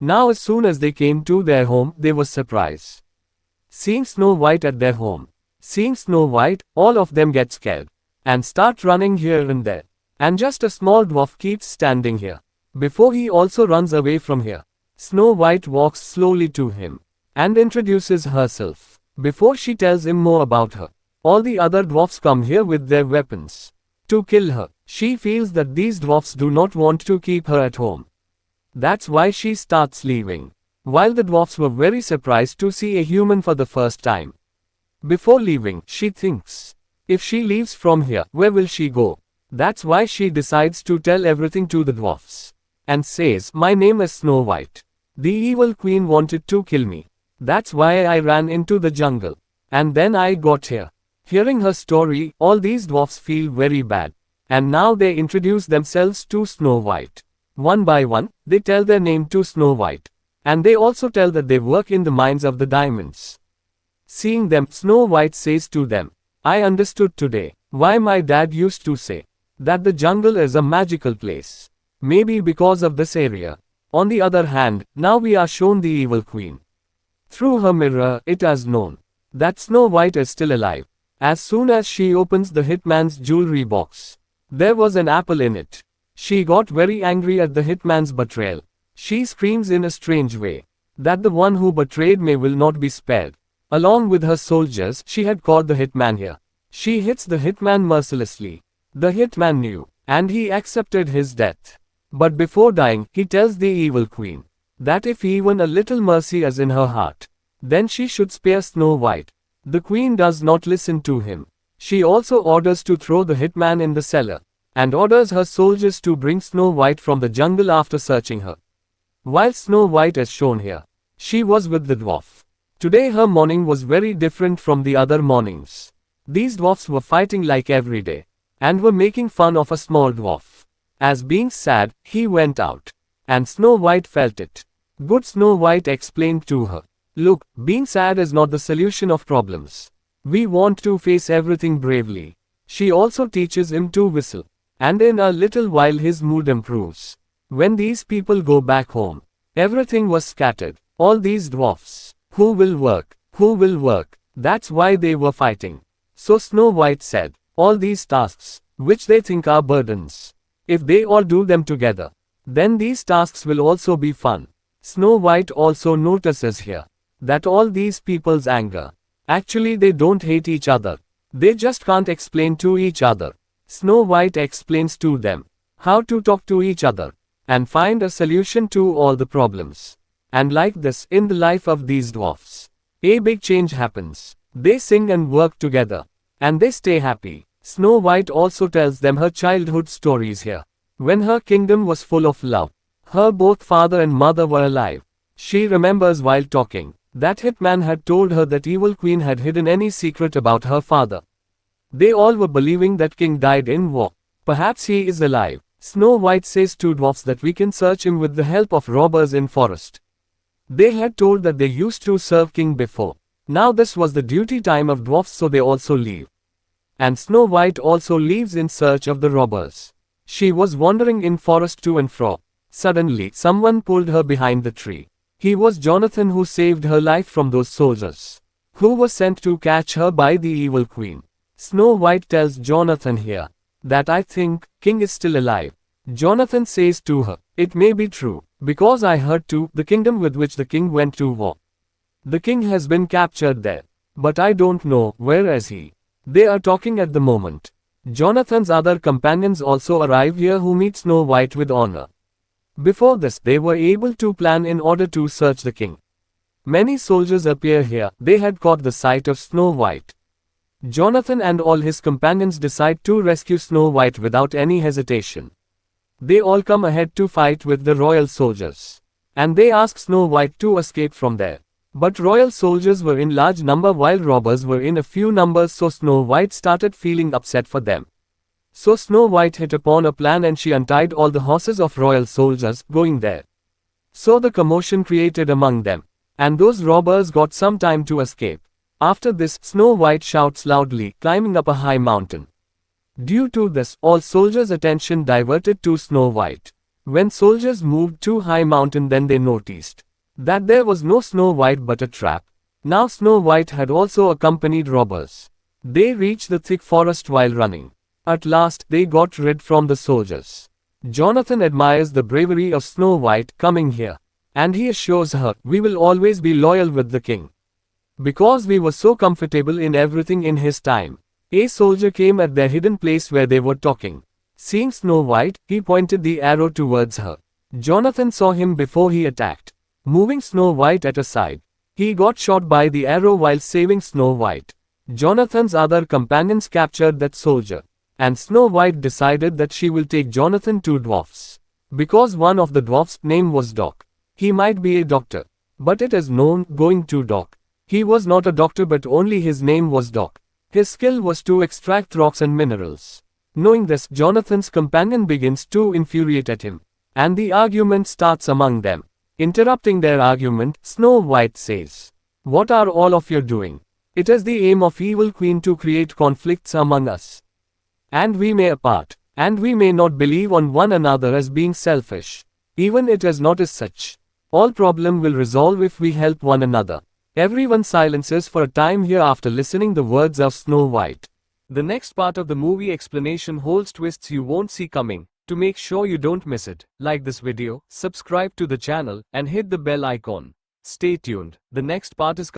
Now as soon as they came to their home, they were surprised. Seeing Snow White at their home. Seeing Snow White, all of them get scared. And start running here and there. And just a small dwarf keeps standing here. Before he also runs away from here. Snow White walks slowly to him. And introduces herself. Before she tells him more about her. All the other dwarfs come here with their weapons. To kill her. She feels that these dwarfs do not want to keep her at home. That's why she starts leaving. While the dwarfs were very surprised to see a human for the first time. Before leaving, she thinks, if she leaves from here, where will she go? That's why she decides to tell everything to the dwarfs. And says, my name is Snow White. The evil queen wanted to kill me. That's why I ran into the jungle. And then I got here. Hearing her story, all these dwarfs feel very bad. And now they introduce themselves to Snow White. One by one, they tell their name to Snow White. And they also tell that they work in the mines of the diamonds. Seeing them, Snow White says to them, I understood today why my dad used to say that the jungle is a magical place. Maybe because of this area. On the other hand, now we are shown the evil queen. Through her mirror, it is known that Snow White is still alive. As soon as she opens the hitman's jewelry box, there was an apple in it. She got very angry at the hitman's betrayal. She screams in a strange way that the one who betrayed me will not be spared. Along with her soldiers, she had caught the hitman here. She hits the hitman mercilessly. The hitman knew, and he accepted his death. But before dying, he tells the evil queen that if even a little mercy is in her heart, then she should spare Snow White. The queen does not listen to him. She also orders to throw the hitman in the cellar, and orders her soldiers to bring Snow White from the jungle after searching her. While Snow White is shown here, she was with the dwarf. Today her morning was very different from the other mornings. These dwarfs were fighting like every day, and were making fun of a small dwarf. As being sad, he went out, and Snow White felt it. Good Snow White explained to her, look, being sad is not the solution of problems. We want to face everything bravely. She also teaches him to whistle, and in a little while his mood improves. When these people go back home, everything was scattered. All these dwarfs, who will work? Who will work? That's why they were fighting. So Snow White said, all these tasks, which they think are burdens, if they all do them together, then these tasks will also be fun. Snow White also notices here that all these people's anger, actually they don't hate each other. They just can't explain to each other. Snow White explains to them how to talk to each other and find a solution to all the problems. And like this, in the life of these dwarfs, a big change happens. They sing and work together, and they stay happy. Snow White also tells them her childhood stories here. When her kingdom was full of love, her both father and mother were alive. She remembers while talking that hitman had told her that evil queen had hidden any secret about her father. They all were believing that king died in war. Perhaps he is alive. Snow White says to dwarfs that we can search him with the help of robbers in forest. They had told that they used to serve king before. Now this was the duty time of dwarfs, so they also leave. And Snow White also leaves in search of the robbers. She was wandering in forest to and fro. Suddenly, someone pulled her behind the tree. He was Jonathan, who saved her life from those soldiers, who were sent to catch her by the evil queen. Snow White tells Jonathan here that I think king is still alive. Jonathan says to her, it may be true, because I heard too the kingdom with which the king went to war. The king has been captured there, but I don't know where is he. They are talking at the moment. Jonathan's other companions also arrive here, who meet Snow White with honor. Before this, they were able to plan in order to search the king. Many soldiers appear here. They had caught the sight of Snow White. Jonathan and all his companions decide to rescue Snow White without any hesitation. They all come ahead to fight with the royal soldiers, and they ask Snow White to escape from there. But royal soldiers were in large number while robbers were in a few numbers, so Snow White started feeling upset for them. So Snow White hit upon a plan, and she untied all the horses of royal soldiers going there. So the commotion created among them, and those robbers got some time to escape. After this, Snow White shouts loudly, climbing up a high mountain. Due to this, all soldiers' attention diverted to Snow White. When soldiers moved to high mountain, then they noticed that there was no Snow White but a trap. Now Snow White had also accompanied robbers. They reached the thick forest while running. At last they got rid from the soldiers. Jonathan admires the bravery of Snow White coming here, and he assures her, "We will always be loyal with the king, because we were so comfortable in everything in his time." A soldier came at their hidden place where they were talking. Seeing Snow White, he pointed the arrow towards her. Jonathan saw him before he attacked. Moving Snow White at a side, he got shot by the arrow while saving Snow White. Jonathan's other companions captured that soldier, and Snow White decided that she will take Jonathan to dwarfs, because one of the dwarfs' name was Doc. He might be a doctor, but it is known going to Doc. He was not a doctor, but only his name was Doc. His skill was to extract rocks and minerals. Knowing this, Jonathan's companion begins to infuriate at him, and the argument starts among them. Interrupting their argument, Snow White says, "What are all of you doing? It is the aim of Evil Queen to create conflicts among us. And we may apart, and we may not believe on one another as being selfish. Even it is not as such. All problem will resolve if we help one another." Everyone silences for a time here after listening the words of Snow White. The next part of the movie explanation holds twists you won't see coming. To make sure you don't miss it, like this video, subscribe to the channel, and hit the bell icon. Stay tuned. The next part is